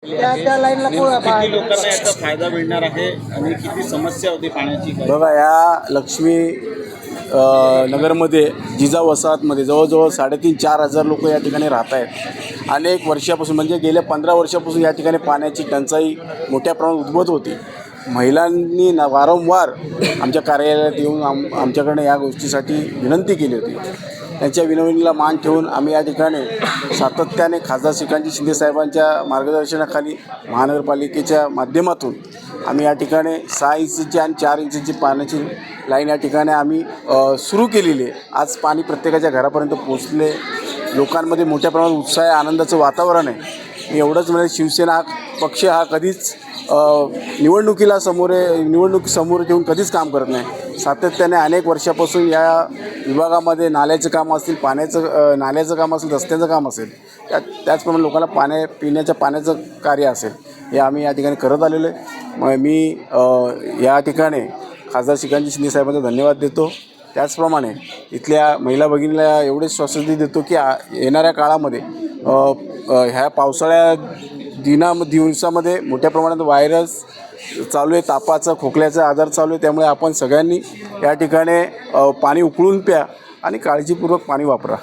त्या लाईनला किती लोकांना याचा फायदा मिळणार आहे आणि किती समस्या होती पाण्याची काय? बघा, या लक्ष्मी नगरमध्ये जिजा वसाहतमध्ये जवळजवळ 3,500-4,000 लोक या ठिकाणी राहत आहेत. अनेक वर्षापासून म्हणजे गेल्या 15 वर्षापासून या ठिकाणी पाण्याची टंचाई मोठ्या प्रमाणात उद्भवत होती. महिलांनी वारंवार आमच्या कार्यालयात येऊन आमच्याकडे या गोष्टीसाठी विनंती केली होती. त्यांच्या विनवणीला मान ठेवून आम्ही या ठिकाणी सातत्याने खासदार श्रीकांतजी शिंदेसाहेबांच्या मार्गदर्शनाखाली महानगरपालिकेच्या माध्यमातून आम्ही या ठिकाणी 6 इंचची आणि 4 इंचची पाण्याची लाईन या ठिकाणी आम्ही सुरू केलेली आहे. आज पाणी प्रत्येकाच्या घरापर्यंत पोचले. लोकांमध्ये मोठ्या प्रमाणात उत्साह आहे, आनंदाचं वातावरण आहे. मी एवढंच म्हणजे शिवसेना हा पक्ष हा कधीच निवडणूक समोर ठेवून कधीच काम करत नाही. सातत्याने अनेक वर्षापासून या विभागामध्ये नाल्याचं काम असेल, नाल्याचं काम असेल, रस्त्याचं काम असेल, त्याचप्रमाणे लोकांना पिण्याच्या पाण्याचं कार्य असेल, हे आम्ही या ठिकाणी करत आलेलो आहे. मग मी या ठिकाणी खासदार श्रीकांतजी शिंदेसाहेबांचा धन्यवाद देतो. त्याचप्रमाणे इथल्या महिला भगिनीला एवढेच श्वासदी देतो की येणाऱ्या काळामध्ये ह्या पावसाळ्या दिवसामध्ये मोठ्या प्रमाणात व्हायरस चालू आहे, तापाचा खोकल्याचा आजार चालू आहे. त्यामुळे आपण सगळ्यांनी या ठिकाणी पाणी उकळून प्या आणि काळजीपूर्वक पाणी वापरा.